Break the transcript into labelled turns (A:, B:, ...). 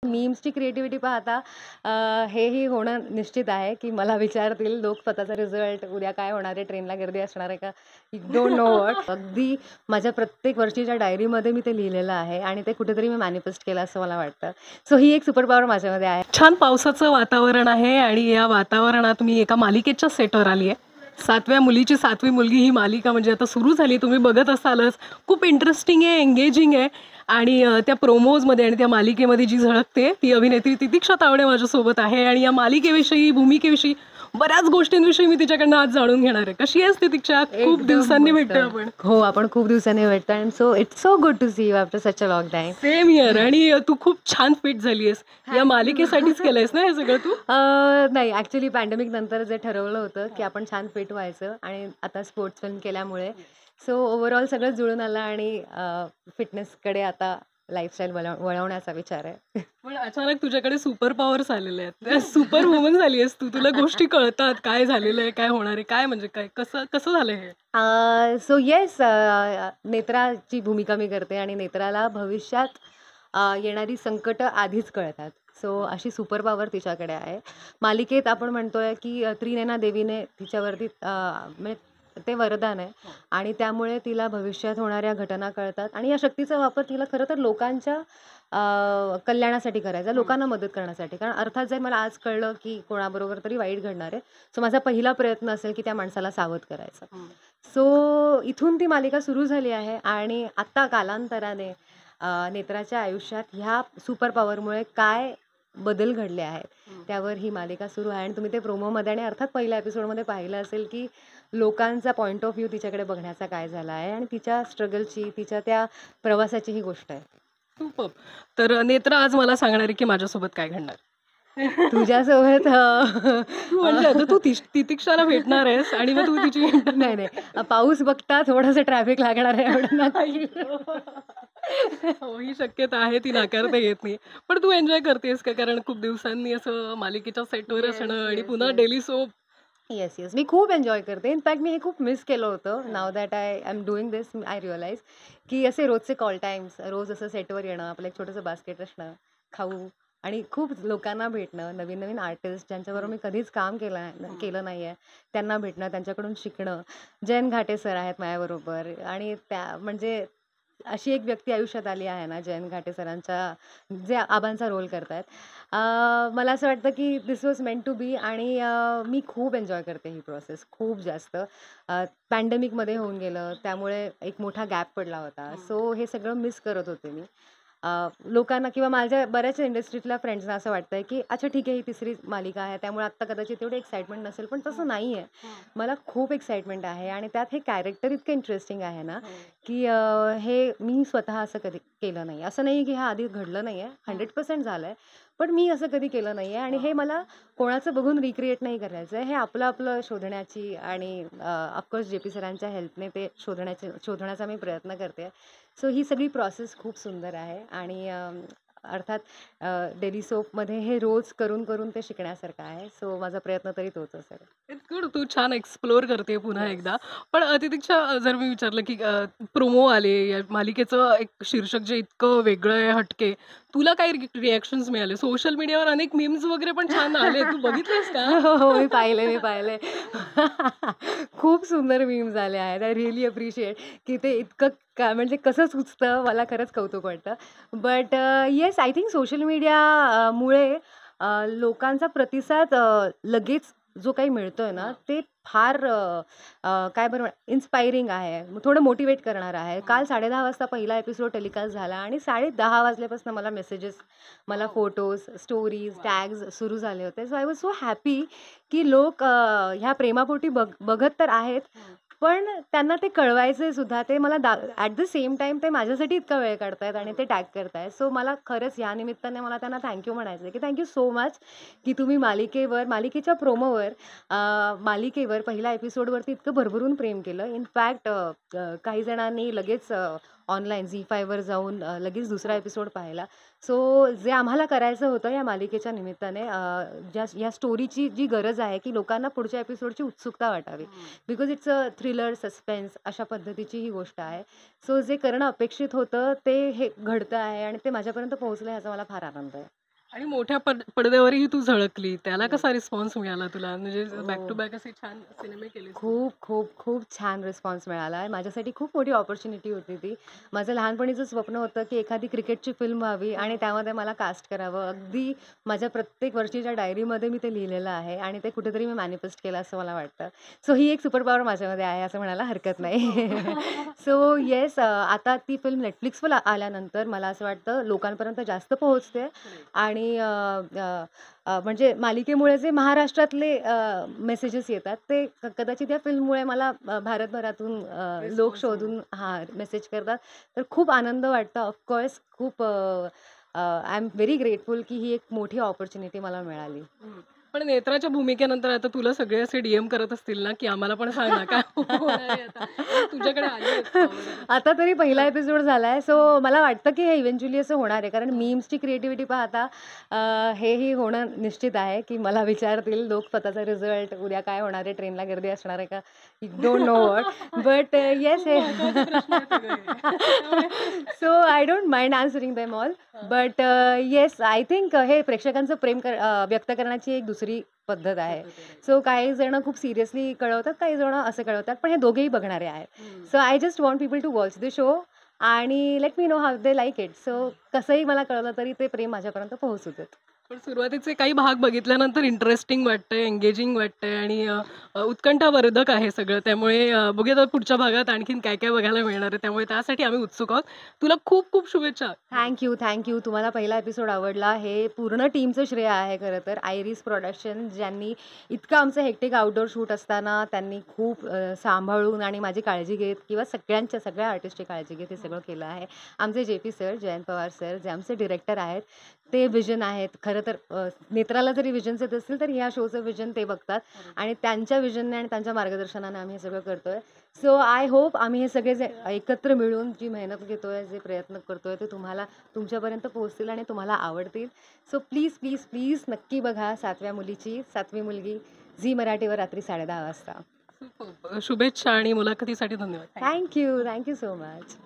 A: मीम्सची creativity पाहता हेही होणं निश्चित आहे, की मला विचारतील लोक स्वतःचा रिझल्ट, उद्या काय होणार आहे, ट्रेनला गर्दी असणार आहे का? You don't know what. अगदी माझ्या प्रत्येक वर्षीच्या डायरीमध्ये मी ते लिहिलेलं आहे आणि ते कुठेतरी मी मॅनिफेस्ट केलं असं मला वाटतं. सो ही एक सुपर पॉवर माझ्यामध्ये आहे.
B: छान पावसाचं वातावरण आहे आणि या वातावरणात मी एका मालिकेच्या सेटवर आली आहे. 7व्या मुलीची 7वी मुलगी ही मालिका म्हणजे आता सुरू झाली, तुम्ही बघत असालच. खूप इंटरेस्टिंग आहे, एंगेजिंग आहे आणि त्या प्रोमोजमध्ये आणि त्या मालिकेमध्ये जी झळकते ती अभिनेत्री तितिक्षा तावडे माझ्यासोबत आहे आणि या मालिकेविषयी, भूमिकेविषयी, बऱ्याच गोष्टींविषयी मी तिच्याकडनं आज जाणून घेणार आहे. कशी आहेस तितिक्षा? खूप
A: एकदम
B: दिवसांनी
A: मस्त.
B: भेटतोय आपण.
A: हो, आपण खूप दिवसांनी भेटतो and so it's so good to see you after such a long time.
B: Same year. आणि तू खूप छान फिट झालीयस. या मालिकेसाठीच केलंयस ना हे सगळं तू?
A: नाही, ॲक्च्युली पॅन्डेमिक नंतर जे ठरवलं होतं, की आपण छान फिट व्हायचं आणि आता स्पोर्ट्स फिल्म केल्यामुळे सो ओव्हरऑल सगळं जुळून आलं आणि फिटनेसकडे आता लाईफस्टाईल वळवण्याचा विचार आहे.
B: पण अचानक तुझ्याकडे सुपर पॉवर्स आलेले आहेत. सुपर वुमन झाली आहेस तू. तुला गोष्टी कळतात, काय झालेलं आहे, काय होणार आहे, काय म्हणजे काय, कसं कसं झालंय हे?
A: सो येस, नेत्राची भूमिका मी करते आणि नेत्राला भविष्यात येणारी संकटं आधीच कळतात. सो अशी सुपर पॉवर तिच्याकडे आहे. मालिकेत आपण म्हणतोय की त्रिनयना देवीने तिच्यावरती म्हणजे ते वरदान आहे आणि त्यामुळे तिला भविष्यात होणाऱ्या घटना कळतात आणि या शक्तीचा वापर तिला खरं तर लोकांच्या कल्याणासाठी करायचा, लोकांना मदत करण्यासाठी. कारण अर्थात जर मला आज कळलं की कोणाबरोबर तरी वाईट घडणार आहे, सो माझा पहिला प्रयत्न असेल की त्या माणसाला सावध करायचा. सो इथून ती मालिका सुरू झाली आहे आणि आत्ता कालांतराने नेत्राच्या आयुष्यात ह्या सुपर पॉवरमुळे काय बदल घडले आहेत त्यावर ही मालिका सुरू आहे आणि तुम्ही ते प्रोमोमध्ये आणि अर्थात पहिल्या एपिसोडमध्ये पाहिलं असेल की लोकांचा पॉईंट ऑफ व्ह्यू तिच्याकडे बघण्याचा काय झाला आहे आणि तिच्या स्ट्रगलची, तिच्या त्या प्रवासाची ही गोष्ट आहे.
B: सुपर. तर नेत्रा आज मला सांगणार आहे की माझ्यासोबत काय घडणार.
A: तुझ्यासोबत
B: तू म्हणजे आता तू तितिक्षाला भेटणार आहेस आणि मग तू तिची
A: नाही नाही, पाऊस बघता थोडंसं ट्रॅफिक लागणार आहे एवढं नक्की.
B: हो, ही शक्यता आहे, ती नाकारता येत नाही. पण तू एन्जॉय करतेस का? कारण खूप दिवसांनी असं मालिकेच्या सेटवर असणं आणि पुन्हा डेली सोप.
A: येस येस, मी खूप एन्जॉय करते. इनफॅक्ट मी हे खूप मिस केलं होतं. Now that I am doing this, I realize की असे रोजचे कॉल टाईम्स, रोज असं सेटवर येणं, आपलं एक छोटंसं बास्केट असणं, खाऊ आणि खूप लोकांना भेटणं, नवीन नवीन आर्टिस्ट ज्यांच्याबरोबर मी कधीच काम केलं नाही आहे त्यांना भेटणं, त्यांच्याकडून शिकणं. जयंत घाटे सर आहेत माझ्याबरोबर आणि त्या म्हणजे अशी एक व्यक्ती आयुष्यात आली आहे ना, जयंत घाटे सरांच्या जे आबांचा रोल करतायत. मला असं वाटतं की दिस वॉज मेंट टू बी आणि मी खूप एन्जॉय करते ही प्रोसेस खूप जास्त. पॅन्डेमिकमध्ये होऊन गेलं त्यामुळे एक मोठा गॅप पडला होता. सो हे सगळं मिस करत होते मी. लोकांना किंवा माझ्या बऱ्याच इंडस्ट्रीतल्या फ्रेंड्सना असं वाटतंय की अच्छा ठीक आहे, ही तिसरी मालिका आहे त्यामुळे आत्ता कदाचित एवढी एक्साइटमेंट नसेल, पण तसं नाही आहे. मला खूप एक्साइटमेंट आहे आणि त्यात हे कॅरेक्टर इतकं इंटरेस्टिंग आहे ना की हे मी स्वतः असं कधी केलं नाही. असं नाही की हा आधी घडलं नाही आहे, 100% झालं आहे, पण मी असं कधी केलं नाही आहे आणि हे मला कोणाचं बघून रिक्रिएट नाही करायचं आहे. हे आपलं आपलं शोधण्याची आणि ऑफकोर्स जे पी सरांच्या हेल्पने ते शोधण्याचा मी प्रयत्न करते. सो ही सगळी प्रोसेस खूप सुंदर आहे आणि अर्थात डेली सोपमध्ये हे रोज करून करून ते शिकण्यासारखं आहे. सो माझा प्रयत्न तरी तोच असेल.
B: It's good. तू छान एक्सप्लोर करते पुन्हा एकदा. पण तितिक्षा, जर मी विचारलं की प्रोमो आले या मालिकेचं, एक शीर्षक जे इतकं वेगळं आहे, हटके, तुला काय रिॲक्शन्स मिळाले? सोशल मीडियावर अनेक मीम्स वगैरे पण छान आले. तू बघितलेस का?
A: हो, हो. मी पाहिले. खूप सुंदर मीम्स आले आहेत. आय रिअली अप्रिशिएट की ते इतकं म्हणजे कसं सुचतं, मला खरंच कौतुक वाटतं. But yes, I think social media मुळे लोकांचा प्रतिसाद लगेच जो काही मिळतोय ना, ते फार काय बरं इन्स्पायरिंग आहे. थोडं मोटिवेट करणारं आहे. काल 10:30 वाजता पहिला एपिसोड टेलिकास्ट झाला आणि 10:30 वाजल्यापासून मला मेसेजेस, मला फोटोज, स्टोरीज, टॅग्स सुरू झाले होते. So I was so happy की लोक ह्या प्रेमापोटी बघत तर आहेत, पण त्यांना ते कळवायचं सुद्धा. ते मला ॲट द सेम टाईम ते माझ्यासाठी इतका वेळ काढतायत आणि ते टॅग करतायत. सो मला खरंच या निमित्ताने मला त्यांना थँक्यू म्हणायचं आहे की थँक्यू सो मच की तुम्ही मालिकेच्या प्रोमोवर, मालिकेवर पहिल्या एपिसोडवरती इतकं भरभरून प्रेम केलं. इनफॅक्ट काही जणांनी लगेच ऑनलाईन झी5वर जाऊन लगेच दुसरा एपिसोड पाहिला. सो जे आम्हाला करायचं होतं या मालिकेच्या निमित्ताने, या स्टोरीची जी गरज आहे की लोकांना पुढच्या एपिसोडची उत्सुकता वाटावी, because it's a thriller, suspense अशा पद्धतीची ही गोष्ट आहे. सो जे करणं अपेक्षित होतं ते हे घडतं आहे आणि ते माझ्यापर्यंत पोहोचलं ह्याचा मला फार आनंद आहे.
B: आणि मोठ्या पडद्यावरही तू झळकली. त्याला कसा रिस्पॉन्स मिळाला तुला? म्हणजे बॅक टू
A: हो.
B: बॅक असे छान सिनेमे केलेस तू.
A: खूप, खूप, खूप छान रिस्पॉन्स मिळाला आहे. माझ्यासाठी खूप मोठी अपॉर्च्युनिटी होती ती. माझं लहानपणीचं स्वप्न होतं, की एखादी क्रिकेटची फिल्म व्हावी आणि त्यामध्ये मला कास्ट करावं. अगदी माझ्या प्रत्येक वर्षीच्या डायरीमध्ये मी ते लिहिलेलं आहे आणि ते कुठेतरी मी मॅनिफेस्ट केलं असं मला वाटतं. सो ही एक सुपर पॉवर माझ्यामध्ये आहे असं म्हणायला हरकत नाही. सो येस, आता ती फिल्म Netflixवर आल्यानंतर मला असं वाटतं लोकांपर्यंत जास्त पोहोचते आणि म्हणजे मालिकेमुळे जे महाराष्ट्रातले मेसेजेस येतात ते कदाचित या फिल्ममुळे मला भारतभरातून लोक
B: रिस्पॉन्स
A: शोधून मेसेज करतात. तर खूप आनंद वाटतो. ऑफकोर्स खूप आय एम व्हेरी ग्रेटफुल की ही एक मोठी अपॉर्च्युनिटी मला मिळाली.
B: पण नेत्राच्या भूमिकेनंतर आता तुला सगळे असे डीएम करत असतील ना, की आम्हाला पण सांग ना काय होणार आहे आता? आणि तुझ्याकडे आली आहेत power.
A: आता तरी पहिला एपिसोड झालाय. सो मला वाटतं की हे इव्हेंच्युअली असं होणार आहे. कारण मीम्सची क्रिएटिव्हिटी पाहता हेही होणं निश्चित आहे, की मला विचारतील लोक स्वतःचा रिझल्ट, उद्या काय होणार आहे, ट्रेनला गर्दी असणार आहे का? Don't know what. But yes हे
B: महत्वाचे प्रश्न आहेत सगळे. त्यामुळे
A: so I don't mind answering them all. But yes, I think हे प्रेक्षकांचं प्रेम व्यक्त करण्याची एक दुसरी पद्धत आहे. सो काही जण खूप सिरियसली कळवतात, काही जण असे कळवतात, पण हे दोघेही बघणारे आहेत. So I just want people to watch the show आणि let me know how they like it. So कसंही मला कळलं तरी ते प्रेम माझ्यापर्यंत पोहोचू देत.
B: पण सुरुवातीचे काही भाग बघितल्यानंतर इंटरेस्टिंग वाटतंय, एंगेजिंग वाटतंय आणि उत्कंठावर्धक आहे सगळं. त्यामुळे बघूया आता पुढच्या भागात आणखीन काय काय बघायला मिळणार आहे. त्यामुळे त्यासाठी आम्ही उत्सुक आहोत. तुला खूप खूप शुभेच्छा.
A: Thank you. तुम्हाला पहिला एपिसोड आवडला. हे पूर्ण टीमचं श्रेय आहे खरं तर. आयरिस प्रोडक्शन ज्यांनी इतकं आमचं हेक्टिक आउटडोर शूट असताना त्यांनी खूप सांभाळून आणि माझी काळजी घेत किंवा सगळ्या आर्टिस्टची काळजी घेत हे सगळं केलं आहे. आमचे JP sir, Jayant Pawar sir जे आमचे डिरेक्टर आहेत, ते विजन आहेत. खरं तर नेत्राला जरी विजन्स येत असतील तर ह्या शोचं विजन ते बघतात आणि त्यांच्या विजनने आणि त्यांच्या मार्गदर्शनाने आम्ही हे सगळं करतोय. सो आय होप आम्ही हे सगळे जे एकत्र मिळून जी मेहनत घेतोय, जे प्रयत्न करतोय ते तुम्हाला तुमच्यापर्यंत पोहोचतील आणि तुम्हाला आवडतील. सो प्लीज प्लीज प्लीज नक्की बघा 7व्या मुलगी झी मराठीवर रात्री 10:30 वाजता.
B: शुभेच्छा आणि मुलाखतीसाठी धन्यवाद.
A: Thank you so much.